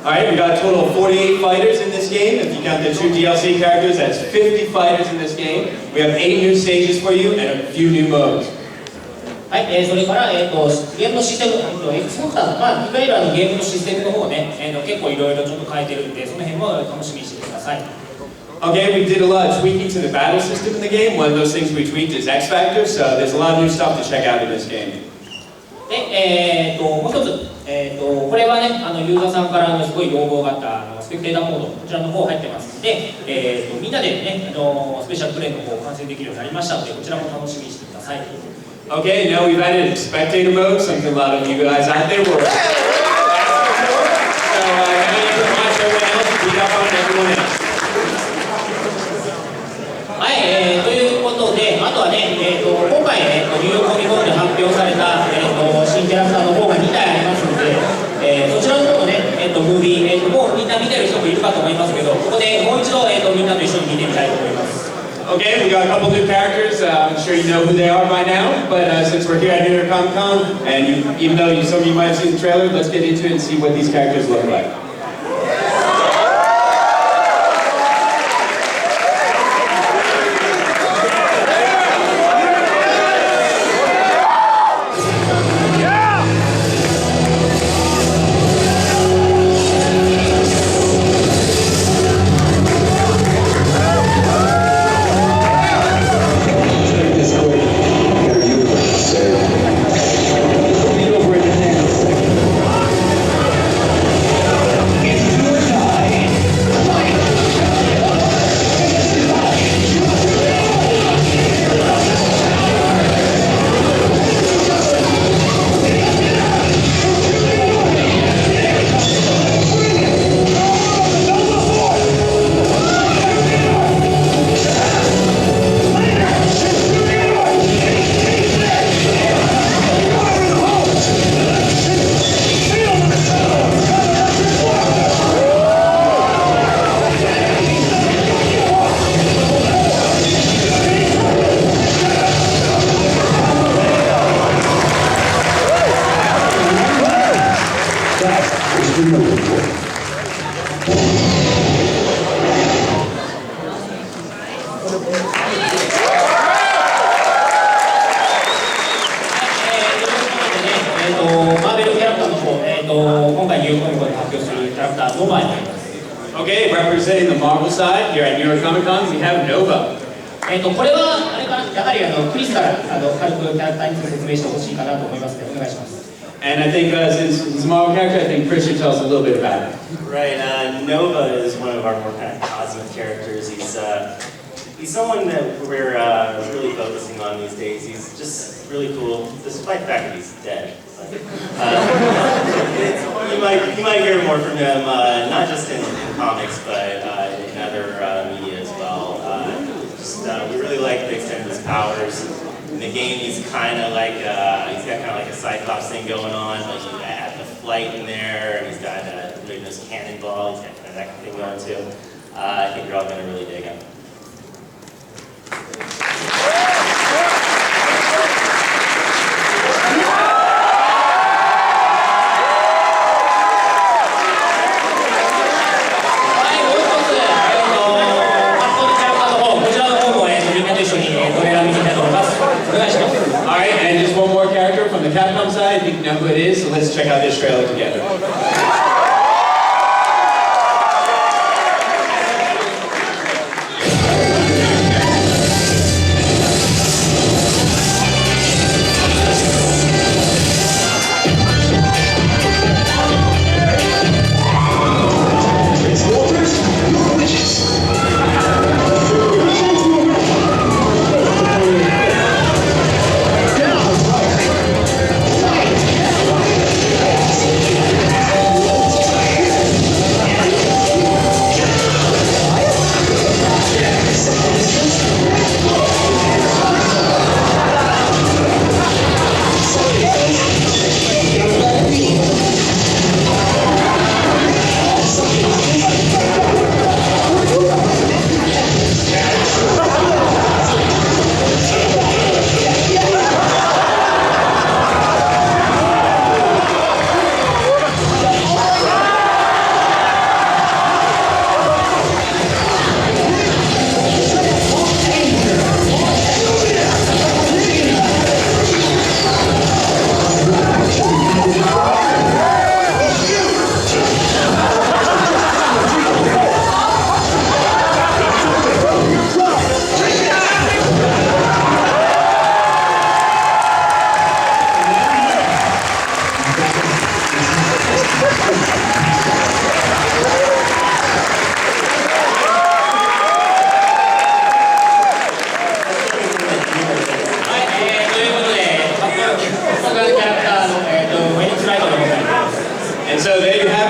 Alright, we got a total of 48 fighters in this game. If you count the 2 DLC characters, that's 50 fighters in this game. We have 8 new stages for you and a few new modes. はい、それから、ゲームのシステム、Xbox だと、まあ、いわゆるゲームのシステムの方ね、結構いろいろちょっと変えてるんで、その辺も楽しみにしてください。Okay, we did a lot of tweaking to the battle system in the game. One of those things we tweaked is X Factor, so there's a lot of new stuff to check out in this game. で、もう一つ、これはね、ユーザーさんからすごい要望があったスペクテーターモード、こちらの方入ってますので、みんなでね、スペシャルプレイの方を完成できるようになりましたので、こちらも楽しみにしてください。Okay, now we've added spectator mode, something a lot of you guys out there were asking for. So, watch everyone else, beat up on everyone else. はい、ということで、あとはね、今回、ニューヨークコミコンで発表された、新キャラクターの方が2体ありますので、そちらの方のね、ムービー、もうみんな見てる人もいるかと思いますけど、ここでもう一度、みんなと一緒に見てみたいと思います。Okay, we got a couple new characters. I'm sure you know who they are by now, but since we're here at New York Comic Con, and even though some of you might have seen the trailer, let's get into it and see what these characters look like. Okay, representing the Marvel side here at New York Comic Con, we have Nova. これはあれかな、やはりクリスから軽くキャラクターに説明してほしいかなと思いますので、お願いします。And I think since he's a Marvel character, I think Chris should tell us a little bit about it. Right, Nova is one of our more kind of cosmic characters. He's someone that we're really focusing on these days. He's just really cool, despite the fact that he's dead. You might hear more from him, not just in comics, but in other media as well. We really like the extent of his powers. In the game, he's kind of like he's got kind of like a Cyclops thing going on. Like you add the flight in there, and he's got this cannonball. He's got kind of that thing going too. I think you're all gonna really dig him. Alright, and just one more character from the Capcom side. I think you know who it is, so let's check out this trailer together.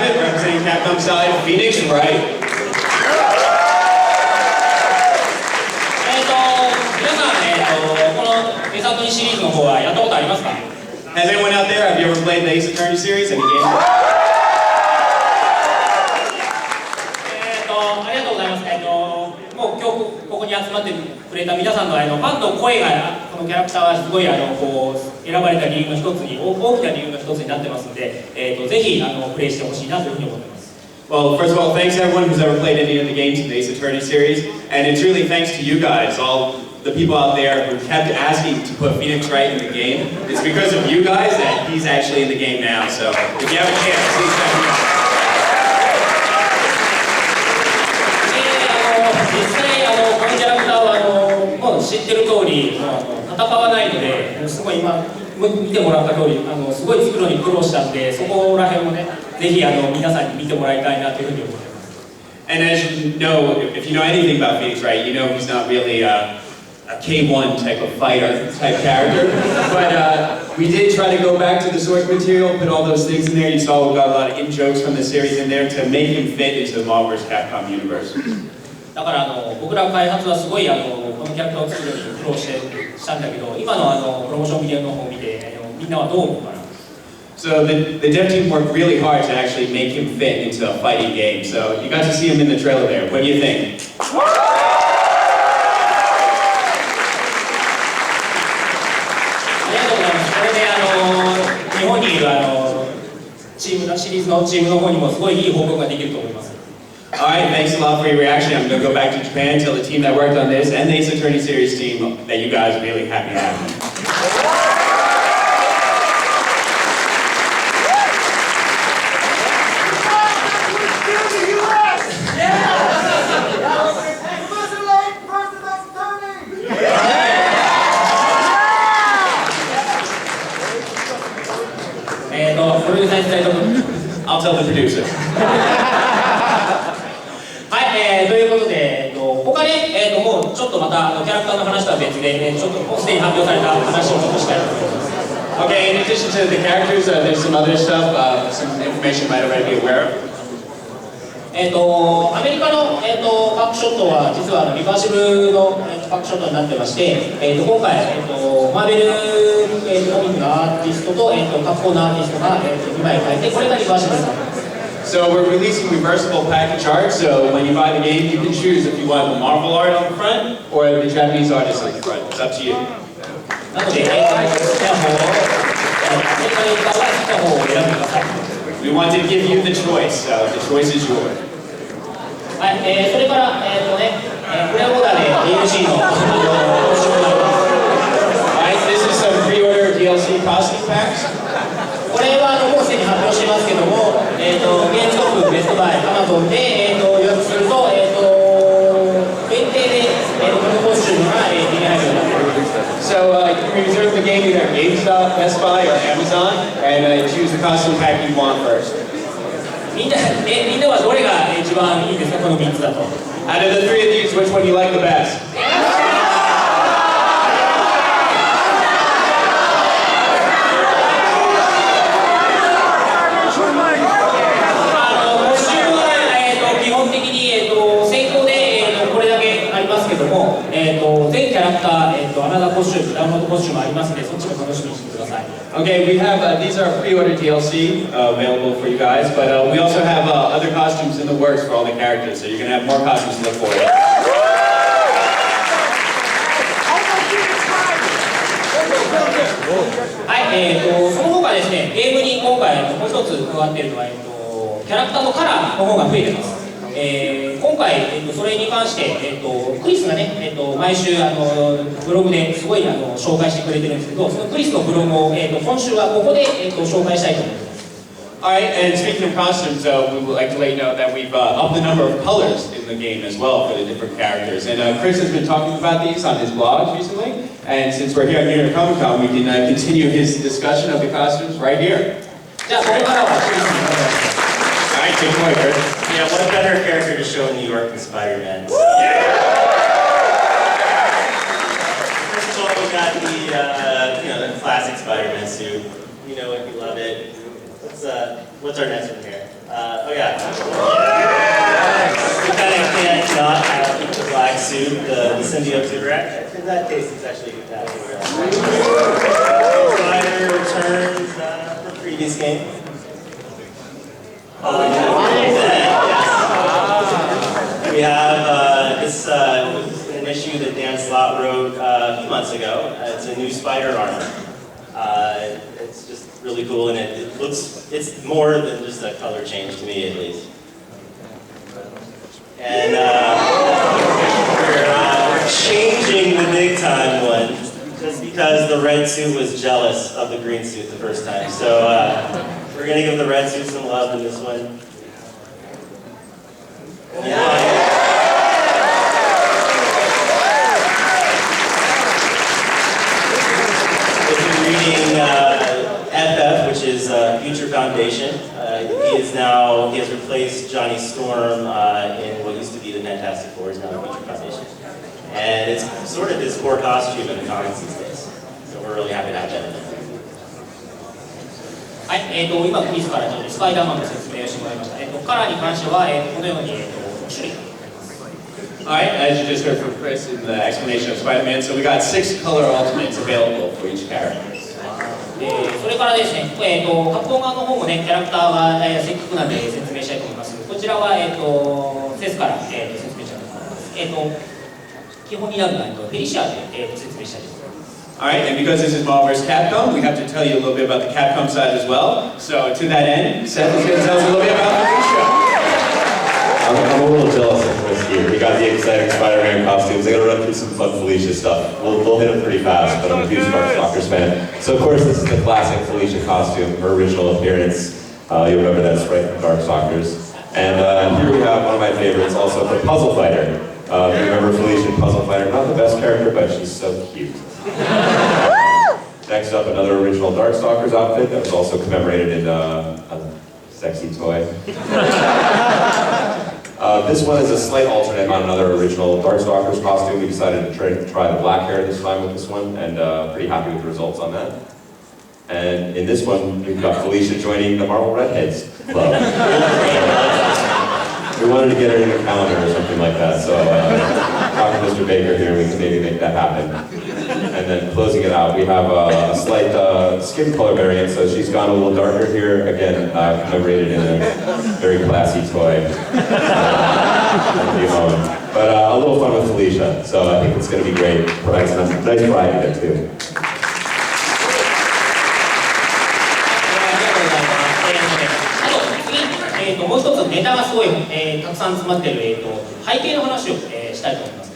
it, representing Capcom side, Phoenix Wright. 皆さん、このエサトリシリーズの方はやったことありますか？ Has anyone out there, have you ever played the Ace Attorney series? Any games? ありがとうございます。もう今日ここに集まってくれた皆さんのファンの声がこのキャラクターはすごいこう選ばれた理由の一つに大きな理由の一つになってますので、ぜひプレイしてほしいなというふうに思ってます。Well, first of all, thanks to everyone who's ever played any of the games in the Ace Attorney series, and it's really thanks to you guys, all the people out there who kept asking to put Phoenix Wright in the game. It's because of you guys that he's actually in the game now, so if you have a chance, please check him out. 実際このキャラクターはもう知ってる通り戦わないのですごい今見てもらった通りすごい作るのに苦労したんでそこら辺をねぜひ皆さんに見てもらいたいなというふうに思ってます。And as you know, if you know anything about Phoenix Wright, you know he's not really a K1 type of fighter type character, but we did try to go back to the source material, put all those things in there. You saw we got a lot of in-jokes from the series in there to make him fit into the Marvel vs. Capcom universe. だから僕ら開発はすごいこのキャラクターを作るのに苦労したんだけど今のプロモーションビデオの方を見てみんなはどう思うかな。 So the dev team worked really hard to actually make him fit into a fighting game. So you got to see him in the trailer there. What do you think? ありがとうございます。これで日本にいるチームのシリーズのチームの方にもすごいいい報告ができると思います。 Alright, thanks a lot for your reaction. I'm going to go back to Japan and tell the team that worked on this and the Ace Attorney series team that you guys are really happy to have me. I'll tell the producer. はい、ということで、他ね、もうちょっとまたキャラクターの話とは別で、ちょっともうすでに発表された話をちょっとしたいと思います。Okay, in addition to the characters, there's some other stuff, some information you might already be aware of. アメリカの、バックショットは実はリバーシブルの、バックショットになってまして、今回、マーベル、コミックのアーティストと、カプコンのアーティストが、2枚書いて、これがリバーシブルになってます。 So we're releasing reversible package art, so when you buy the game, you can choose if you want the Marvel art on the front or the Japanese artist on the front. It's up to you. なので、好きな方を、アメリカに行った方は好きな方を選んでください。We want to give you the choice, so the choice is yours. はい、それから、プレアボーダーで DLC のAlright, this is some pre-order DLC costume packs. これはもうすでに発表してますけども、ゲームショップ、ベストバイ、アマゾンで、予約すると、限定で、このコスチュームが手に入るようになっています。So you can reserve the game either at GameStop, Best Buy, or Amazon, and choose the costume pack you want first. みんなはどれが一番いいですか、この3つだと。Out of the three of these, which one do you like the best? 基本的に、先行で、これだけありますけども、全キャラクター、アナザーコスチューム、ダウンロードコスチュームありますので、そっちも楽しみにしてください。Okay, we have, these are pre-order DLC available for you guys, but we also have other costumes in the works for all the characters, so you're going to have more costumes to look forward to. はい、その他ですね、ゲームに今回もう一つ加わっているのは、キャラクターのカラーの方が増えてます。今回、それに関して、クリスがね、毎週ブログですごい紹介してくれてるんですけど、そのクリスのブログを、今週はここで、紹介したいと思います。Alright, and speaking of costumes, we would like to let you know that we've upped the number of colors in the game as well for the different characters. And Chris has been talking about these on his blog recently, and since we're here at New York Comic Con, we can continue his discussion of the costumes right here. じゃあ、ここからはクリスにお願いします。Alright, take it away, Chris. Yeah, what a better character to show in New York than Spider-Man. So. First of all, we got the classic Spider-Man suit. You know it, you love it. What's our next one here? Oh yeah. We kind of can't not have the black suit, the symbiote suit. In that case, it's actually that. Spider returns from previous game. We have this an issue that Dan Slott wrote a few months ago. It's a new spider armor. It's just really cool, and it's more than just a color change to me, at least. And we're changing the big time one, just because the red suit was jealous of the green suit the first time. So we're gonna give the red suit some love in this one. FF, which is Future Foundation. He has replaced Johnny Storm in what used to be the Fantastic Four, is now the Future Foundation. And it's sort of his core costume in the comics these days. So we're really happy to have that in there. はい、今クリスからちょっとスパイダーマンの説明をしてもらいました。カラーに関しては、このように、5種類。Alright, as you just heard from Chris in the explanation of Spider-Man, so we got 6 color ultimates available for each character. それからですね、カプコン側の方もね、キャラクターがせっかくなんで説明したいと思います。こちらは、セスから、説明したいと思います。基本になるのは、フェリシアで、説明したいと思います。Alright, and because this is Marvel vs. Capcom, we have to tell you a little bit about the Capcom side as well. So to that end, Seth is going to tell us a little bit about the show. I'm a little jealous of Chris here. We got the exciting Spider-Man costumes. I gotta run through some fun Felicia stuff. We'll hit them pretty fast, but I'm a huge Darkstalkers fan. So of course this is the classic Felicia costume, her original appearance. You'll remember that sprite from Darkstalkers. And here we have one of my favorites, also for Puzzle Fighter. You remember Felicia in Puzzle Fighter? Not the best character, but she's so cute. Next up, another original Darkstalkers outfit that was also commemorated in a sexy toy. This one is a slight alternate on another original Darkstalkers costume. We decided to try the black hair this time with this one, and pretty happy with the results on that. And in this one, we've got Felicia joining the Marvel Redheads Club. We wanted to get her in the calendar or something like that, so talking to Mr. Baker here, we can maybe make that happen. And then closing it out, we have a slight skin color variant, so she's gone a little darker here. Again, commemorated in a very classy toy. But a little fun with Felicia, so I think it's going to be great. Provides some nice variety there too. もう一つネタがすごい、たくさん詰まっている、背景の話を、したいと思います。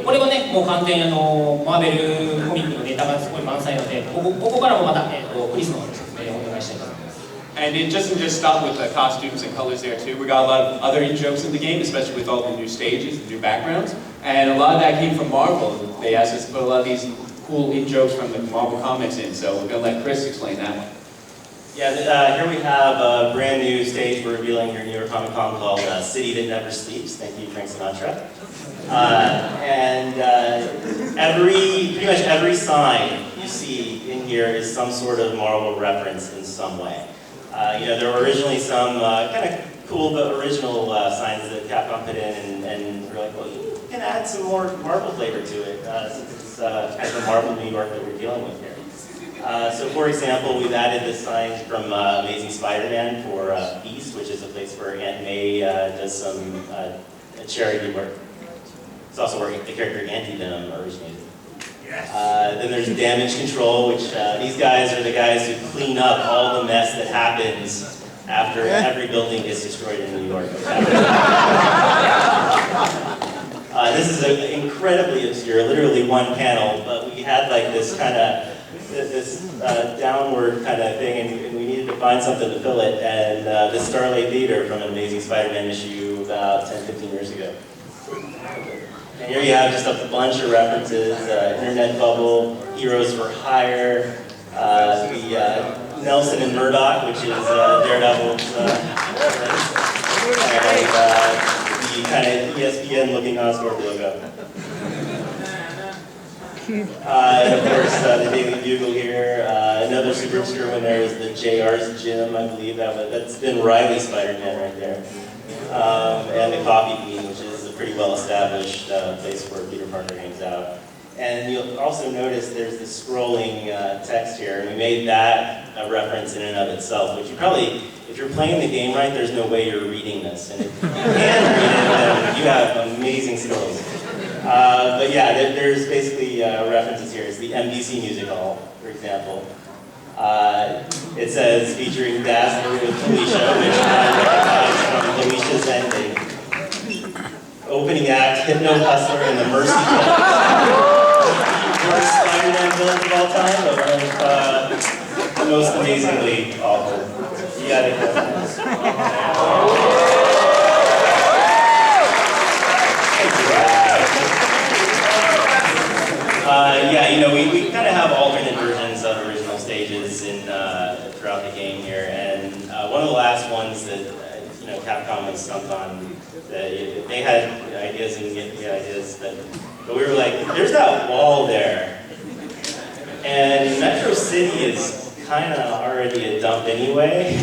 これはね、もう完全にマーベルコミックのネタがすごい満載なので、ここからもまた、クリスの説明をお願いしたいと思います。And it doesn't just stop with the costumes and colors there too. We got a lot of other in-jokes in the game, especially with all the new stages, the new backgrounds. And a lot of that came from Marvel. They asked us to put a lot of these cool in-jokes from the Marvel comics in, so we're going to let Chris explain that one. Yeah, here we have a brand new stage we're revealing here at New York Comic Con called City That Never Sleeps. Thank you, Frank Sinatra. Pretty much every sign you see in here is some sort of Marvel reference in some way. There were originally some kind of cool but original signs that Capcom put in, and we're like, well, you can add some more Marvel flavor to it, since it's kind of the Marvel New York that we're dealing with here. So for example, we've added this sign from Amazing Spider-Man for Peace, which is a place where Aunt May does some charity work. It's also where the character Anti-Venom originated. Then there's Damage Control, which these guys are the guys who clean up all the mess that happens after every building gets destroyed in New York. This is incredibly obscure, literally one panel, but we had like this kind of downward kind of thing, and we needed to find something to fill it, and the Starlight Theater from an Amazing Spider-Man issue about 10-15 years ago. And here you have just a bunch of references, Internet Bubble, Heroes for Hire, the Nelson and Murdoch, which is Daredevil's, and the kind of ESPN looking Oscorp logo. And of course, the Daily Bugle here. Another super obscure one there is the JR's Gym, I believe that's been Riley Spider-Man right there. And the Coffee Bean, which is a pretty well-established place where Peter Parker hangs out. And you'll also notice there's the scrolling text here. We made that a reference in and of itself, which you probably, if you're playing the game right, there's no way you're reading this. And if you can read it, then you have amazing skills. But yeah, there's basically references here. It's the NYCC Music Hall, for example. It says featuring Dazzler with Felicia, which I recognize from Felicia's ending. Opening act, Hypno Hustler, and the Mercy Kill. Worst Spider-Man villains of all time, but one of the most amazingly awful. You gotta go. Yeah, you know, we kind of have alternate versions of original stages in throughout the game here, and one of the last ones that you know Capcom was stumped on. They had ideas and ideas, but we were like, there's that wall there, and Metro City is kind of already a dump anyway.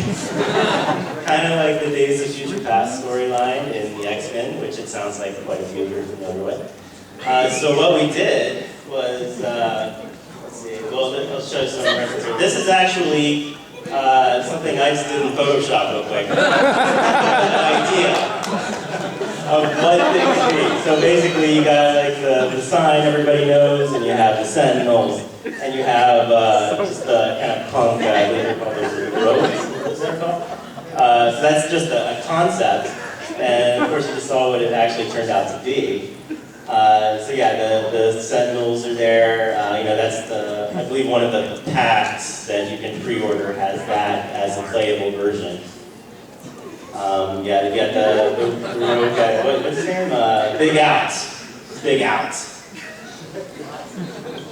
Kind of like the Days of Future Past storyline in the X-Men, which it sounds like quite a few of you are familiar with. So what we did was, let's see, well, I'll show you some references here. This is actually something I just did in Photoshop real quick. An idea of what things could be. So basically you got like the sign everybody knows, and you have the Sentinels, and you have just the kind of punk, they call those rogues, what's that called? So that's just a concept, and of course you just saw what it actually turned out to be. So yeah, the Sentinels are there. You know, that's I believe one of the packs that you can pre-order has that as a playable version. Yeah, you got the rogue guy. What's his name? Big Out. Big Out.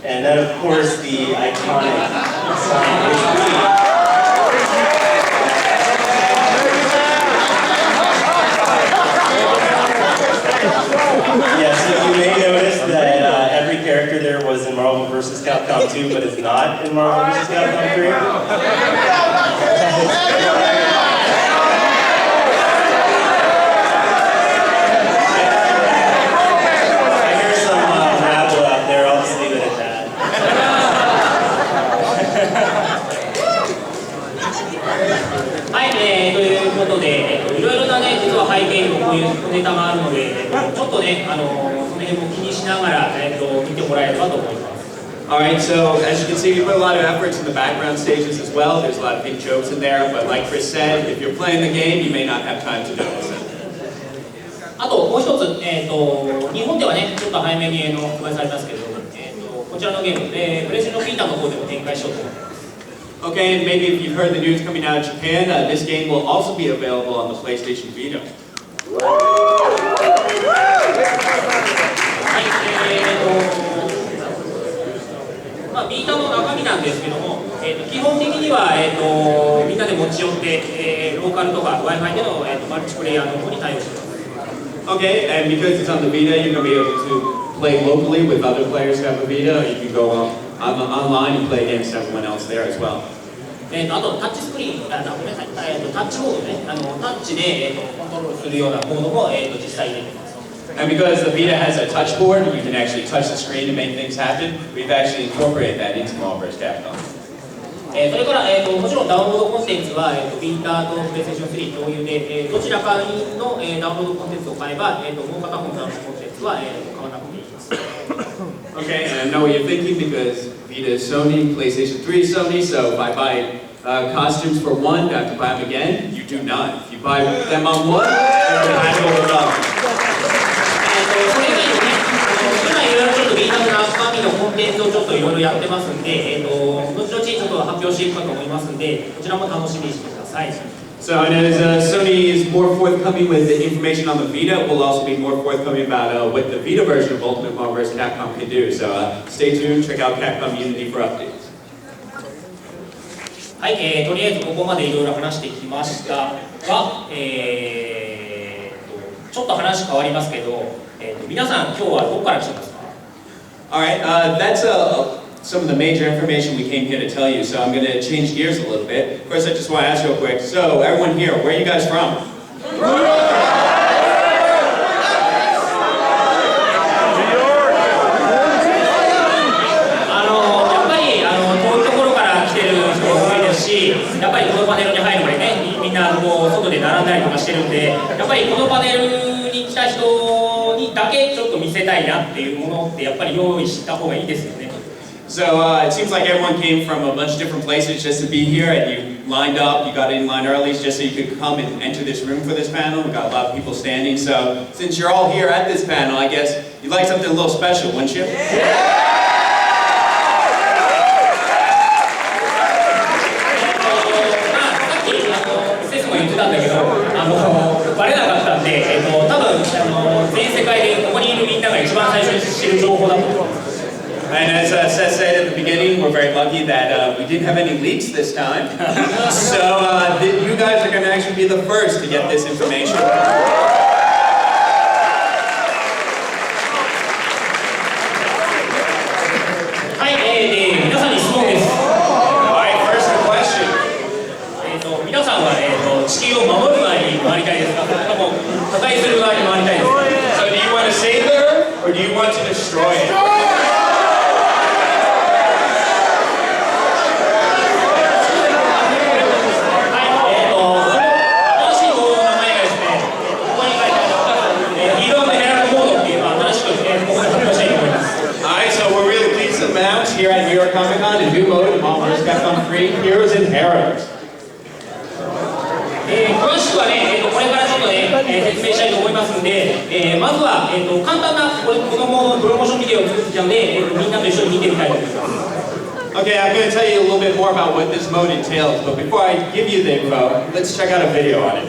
And then of course the iconic sign, which yes, you may notice that every character there was in Marvel vs. Capcom 2, but it's not in Marvel vs. Capcom 3. I hear some rabble out there, I'll just leave it at that. はい、ということで、いろいろなね、実は背景にもこういうネタがあるので、ちょっとね、その辺も気にしながら、見てもらえればと思います。Alright, so as you can see, we put a lot of efforts in the background stages as well. There's a lot of big jokes in there, but like Chris said, if you're playing the game, you may not have time to notice it. あともう一つ、日本ではね、ちょっと早めに発売されますけど、こちらのゲーム、プレステのビータの方でも展開しようと思います。Okay, and maybe if you've heard the news coming out of Japan, this game will also be available on the PlayStation Vita. はい、まあ、ビータの中身なんですけども、基本的には、みんなで持ち寄って、ローカルとか Wi-Fi での、マルチプレイヤーの方に対応しています。Okay, and because it's on the Vita, you're going to be able to play locally with other players who have a Vita. You can go online and play against everyone else there as well. あとタッチスクリーン、ごめんなさい、タッチモードね、タッチで、コントロールするようなモードも、実際入れてます。And because the Vita has a touch board, you can actually touch the screen to make things happen. We've actually incorporated that into Marvel vs. Capcom. それから、もちろんダウンロードコンテンツは、ビータとプレイステーション3共有で、どちらかの、ダウンロードコンテンツを買えば、もう片方のダウンロードコンテンツは、買わなくていいです。Okay, and I know what you're thinking because Vita is Sony, PlayStation 3 is Sony, so if I buy costumes for one, do I have to buy them again? You do not. If you buy them on one, they're compatible with others. それ以外にね、今いろいろちょっとビータの中身のコンテンツをちょっといろいろやってますんで、後々ちょっと発表していくかと思いますんで、こちらも楽しみにしてください。So, and as Sony is more forthcoming with the information on the Vita, we'll also be more forthcoming about what the Vita version of Ultimate Marvel vs. Capcom can do. So, stay tuned, check out Capcom Unity for updates. はい、とりあえずここまでいろいろ話してきましたが、ちょっと話変わりますけど、皆さん今日はどこから来てますか？ All right, that's some of the major information we came here to tell you, so I'm going to change gears a little bit. First, I just want to ask real quick, so everyone here, where are you guys from? やっぱりこのパネルに入る前ね、みんなこう外で並んだりとかしてるんで、やっぱりこのパネルに来た人にだけちょっと見せたいなっていうものってやっぱり用意した方がいいですよね。So it seems like everyone came from a bunch of different places just to be here, and you lined up, you got in line early just so you could come and enter this room for this panel. We got a lot of people standing, so since you're all here at this panel, I guess you'd like something a little special, wouldn't you? Yeah! なんだけど、バレなかったんで、多分全世界でここにいるみんなが一番最初に知る情報だと思います。And as Seth said at the beginning, we're very lucky that we didn't have any leaks this time. So you guys are going to actually be the first to get this information. はい、皆さんに質問です。皆さんは、地球を守る側に回りたいですか、それとも破壊する側に回りたいですか。 So do you want to save the Earth or do you want to destroy it? はい、新しい方法の名前がですね、ここに書いてあるヒーローのヘラルコードっていうのは新しく、ここで発表したいと思います。Alright, so we're really pleased to announce here at New York Comic Con a new mode of Marvel's Capcom 3 Heroes and Heroes. 詳しくはね、これからちょっとね、説明したいと思いますんで、まずは、簡単なこのものプロモーションビデオを作ってきたので、みんなと一緒に見てみたいと思います。Okay, I'm going to tell you a little bit more about what this mode entails, but before I give you the info, let's check out a video on it.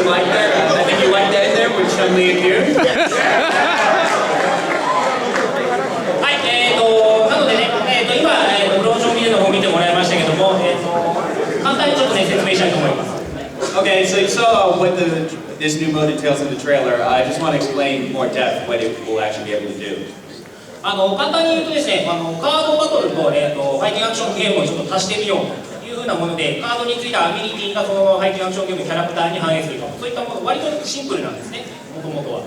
doesn't like that. I think you like that in there with Chun-Li and you. はい、なのでね、今、ブローションビデオの方見てもらいましたけども、簡単にちょっとね、説明したいと思います。Okay, so you saw what this new mode entails in the trailer. I just want to explain more depth what it will actually be able to do. 簡単に言うとですね、カードバトルと、ファイティングアクションゲームをちょっと足してみようというふうなもので、カードについたアビリティがそのファイティングアクションゲームのキャラクターに反映すると、そういったもの、割とシンプルなんですね、もともとは。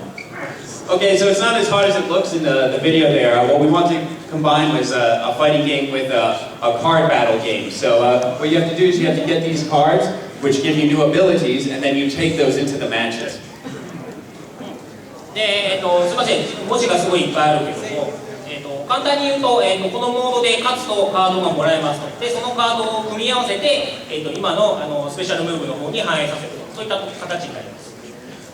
Okay, so it's not as hard as it looks in the video there. What we want to combine was a fighting game with a card battle game. So what you have to do is you have to get these cards, which give you new abilities, and then you take those into the matches. で、すみません、文字がすごいいっぱいあるけども、簡単に言うと、このモードで勝つとカードがもらえますと。で、そのカードを組み合わせて、今の、スペシャルムーブの方に反映させると。そういった形になります。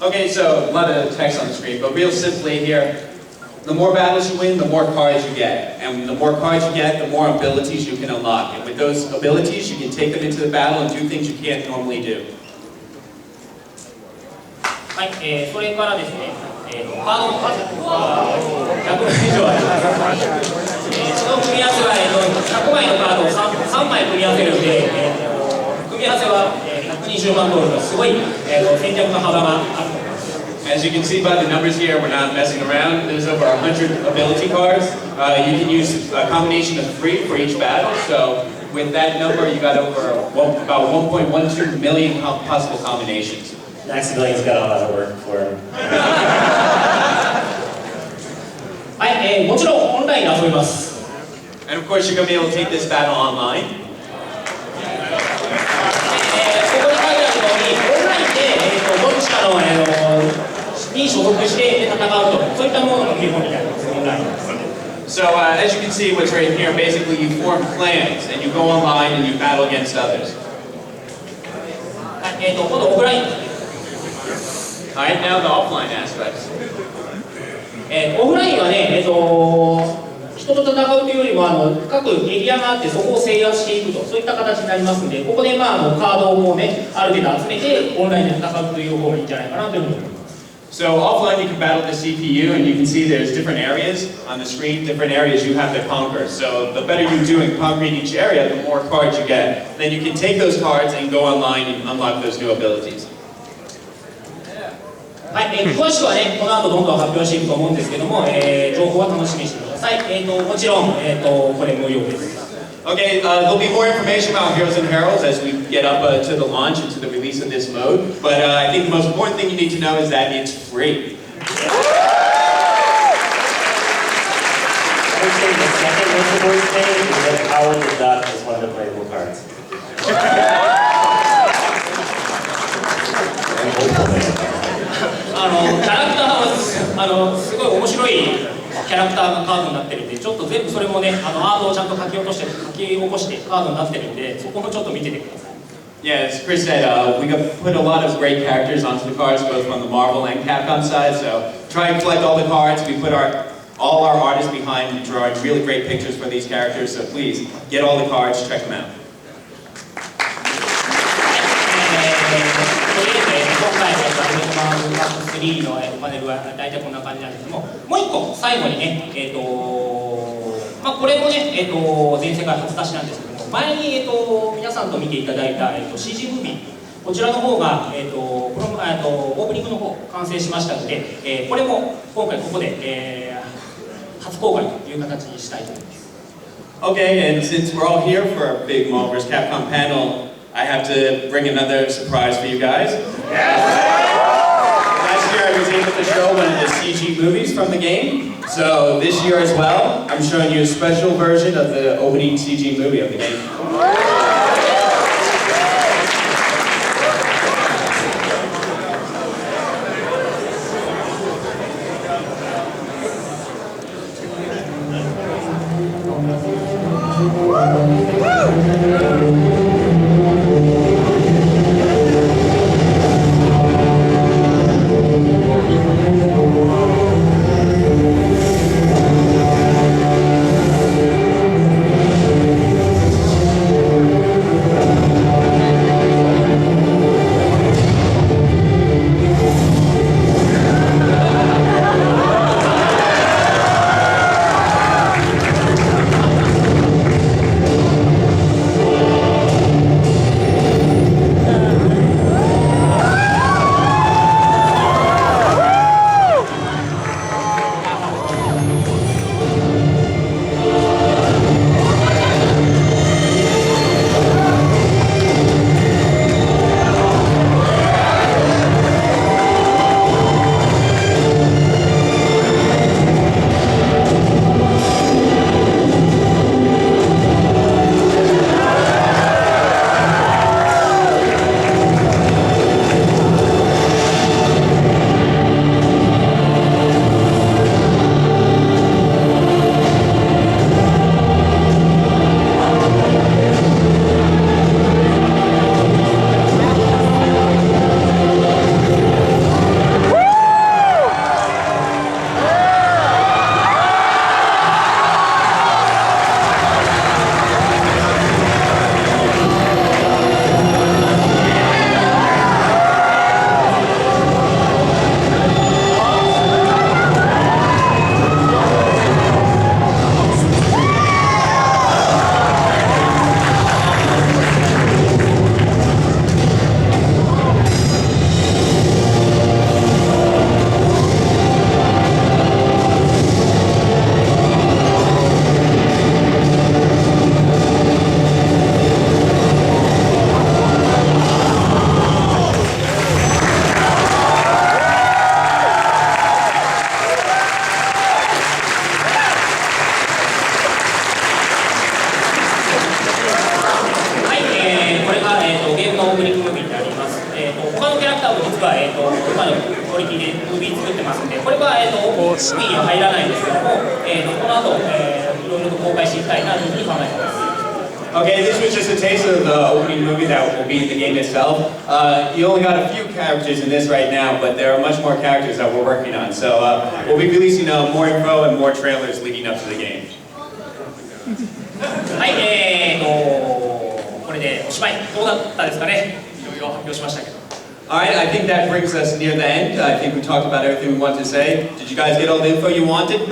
Okay, so a lot of text on the screen, but real simply here, the more battles you win, the more cards you get. And the more cards you get, the more abilities you can unlock. And with those abilities, you can take them into the battle and do things you can't normally do. はい、それからですね、カードの数は100枚以上あります。その組み合わせは、100枚のカードを 3枚組み合わせるので、組み合わせは120万ドルのすごい、戦略の幅があると思います。As you can see by the numbers here, we're not messing around. There's over 100 ability cards. You can use a combination of 3 for each battle. So with that number, you got over about 1.12 million possible combinations. Maximilian's got a lot of work for him. はい、もちろんオンラインで遊びます。And of course, you're going to be able to take this battle online. ここに書いてあるように、オンラインで、どっちかの、に所属して戦うと、そういったものが基本になります、オンライン。So as you can see, what's right here, basically you form clans and you go online and you battle against others. はい、今度オフライン。Alright, now the offline aspects. オフラインはね、人と戦うというよりも各エリアがあってそこを制圧していくと、そういった形になりますので、ここでカードをもうね、ある程度集めてオンラインで戦うという方がいいんじゃないかなというふうに思います。So offline you can battle the CPU and you can see there's different areas on the screen, different areas you have to conquer. So the better you do in conquering each area, the more cards you get. Then you can take those cards and go online and unlock those new abilities. はい、詳しくはね、この後どんどん発表していくと思うんですけども、情報は楽しみにしてください。もちろん、これ無料です。Okay, there'll be more information about Heroes and Heralds as we get up to the launch and to the release of this mode. But I think the most important thing you need to know is that it's free. I would say the second most important thing is that Howard the Duck is one of the playable cards. キャラクターはすごい面白いキャラクターがカードになってるんで、ちょっと全部それもね、アートをちゃんと書き起こしてカードになってるんで、そこもちょっと見ててください。Yeah, as Chris said, we put a lot of great characters onto the cards, both from the Marvel and Capcom side. So try and collect all the cards. We put all our artists behind drawing really great pictures for these characters. So please get all the cards, check them out. 今回UMvC3のパネルは大体こんな感じなんですけども、もう一個最後にね、これもね、全世界初出しなんですけども、前に、皆さんと見ていただいた、CG ムービー、こちらの方が、オープニングの方完成しましたので、これも今回ここで、初公開という形にしたいと思います。Okay, and since we're all here for our big Marvel vs. Capcom panel, I have to bring another surprise for you guys. Last year I was able to show one of the CG movies from the game. So this year as well, I'm showing you a special version of the opening CG movie of the game. 今のクオリティでムービー作ってますんで、これはWii には入らないんですけども、この後、いろいろと公開していきたいなというふうに考えています。Okay, this was just a taste of the opening movie that will be in the game itself. You only got a few characters in this right now, but there are much more characters that we're working on. So we'll be releasing more info and more trailers leading up to the game. はい、これでおしまい。どうだったですかね。いろいろ発表しましたけど。Alright, I think that brings us near the end. I think we talked about everything we wanted to say. Did you guys get all the info you wanted?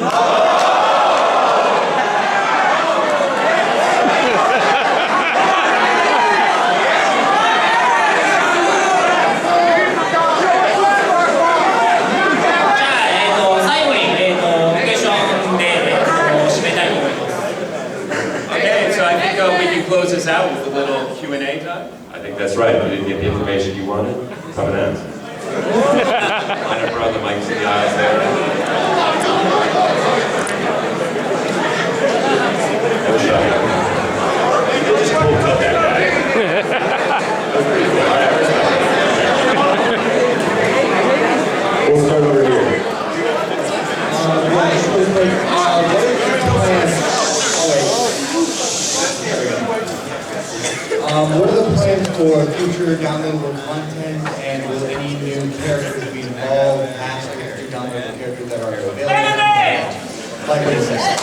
Close this out with a little Q&A time? I think that's right. If you didn't get the information you wanted, come and ask. Line up around the mics in the aisles there. No shot. You're just cool cut that guy. That was pretty cool. All right, we'll start over here. What are the plans for future downloadable content, and will any new characters be involved past the future downloadable characters that are available? Like what is that?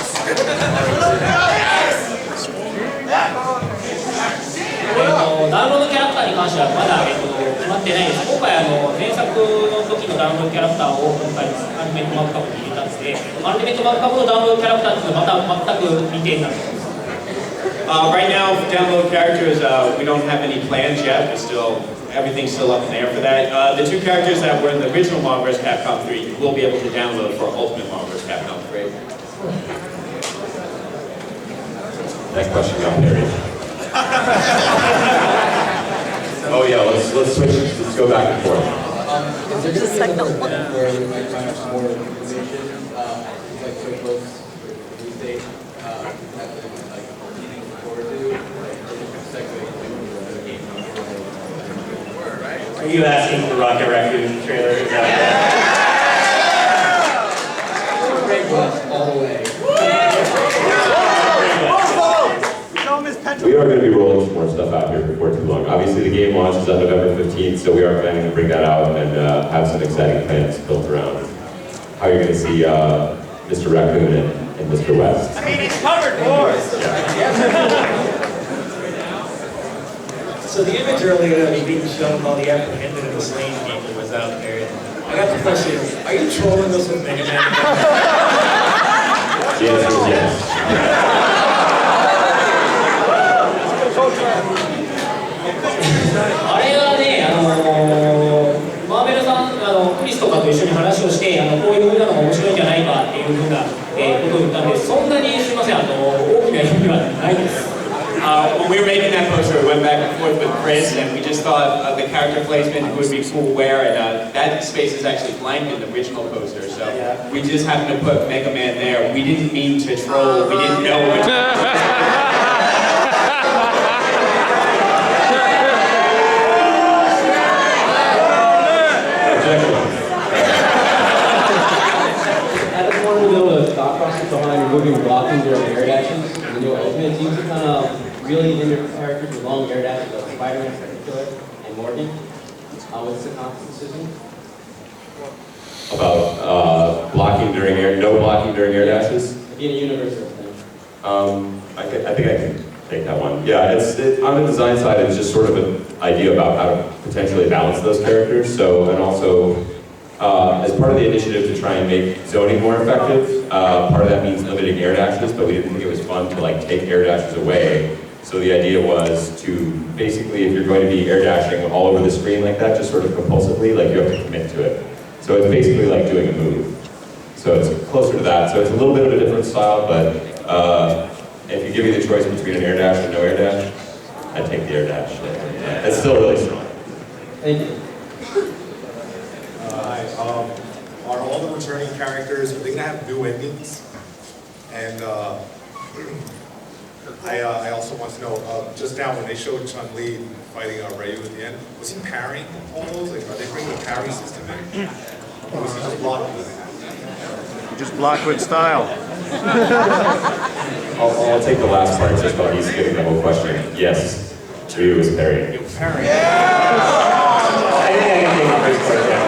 ダウンロードキャラクターに関してはまだ、決まってないです。今回前作の時のダウンロードキャラクターを今回アルティメットマグカブに入れたので、アルティメットマグカブのダウンロードキャラクターっていうのはまた全く未定になっています。Right now, download characters, we don't have any plans yet. Everything's still up in the air for that. The two characters that were in the original Marvel vs. Capcom 3, you will be able to download for Ultimate Marvel vs. Capcom 3. Next question, Perry. Oh yeah, let's switch. Let's go back and forth. Is there going to be another event where we might find out some more information, like QuickBooks release date, Are you asking for the Rocket Raccoon trailer? all the way. We are going to be rolling some more stuff out here before too long. Obviously, the game launches on November 15th, so we are planning to bring that out and have some exciting plans built around how you're going to see Mr. Raccoon and Mr. West. I mean, it's covered more. So the image earlier that was being shown while the apprehended and the slain people was out there. I got the question, are you trolling us with Mega Man? The answer is yes. あれはね、マーベルさん、クリスとかと一緒に話をして、こういう風なのが面白いんじゃないかっていう風な、ことを言ったんで、そんなにすみません、大きな意味はないです。When we were making that poster, we went back and forth with Chris, and we just thought of the character placement would be cool where, and that space is actually blank in the original poster, so we just happened to put Mega Man there. We didn't mean to troll, we didn't know which I just wanted to know the thought process behind removing blocking during air dashes. In the new Ultimate, seems to kind of really hinder characters with long air dashes, like Spider-Man in particular, and Morgan. What's the conscious decision? About blocking during no blocking during air dashes? Being a universal thing. I think I can take that one. Yeah, on the design side, it's just sort of an idea about how to potentially balance those characters. So, and also, as part of the initiative to try and make zoning more effective, part of that means limiting air dashes, but we didn't think it was fun to like take air dashes away. So the idea was to basically, if you're going to be air dashing all over the screen like that, just sort of compulsively, like you have to commit to it. So it's basically like doing a move. So it's closer to that. So it's a little bit of a different style, but if you give me the choice between an air dash and no air dash, I'd take the air dash. It's still really strong. Thank you. Are all the returning characters, are they going to have new endings? And I also want to know, just now when they showed Chun-Li fighting Ryu at the end, was he parrying all those? Like, are they bringing the parry system in? Or was he just blocking? Just block with style. I'll take the last part just while he's getting the whole question. Yes, Ryu was parrying. I think I can take the first part down.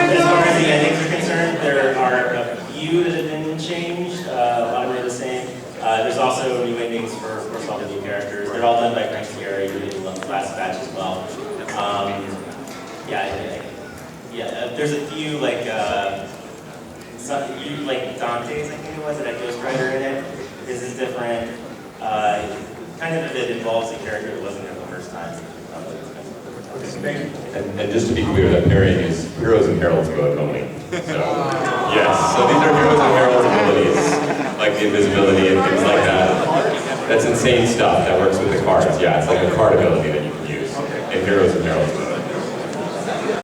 As far as the endings are concerned, there are a few that have been changed. A lot of them are the same. There's also new endings for all the new characters. They're all done by Frank Sierra, who did the last batch as well. There's a few like like Dante's, I think it was, that had Ghost Rider in it. This is different. Kind of it involves a character that wasn't there the first time. And just to be clear, that parrying is heroes and heralds mode only. So, yes, so these are heroes and heralds abilities, like the invisibility and things like that. That's insane stuff that works with the cards. Yeah, it's like a card ability that you can use in heroes and heralds.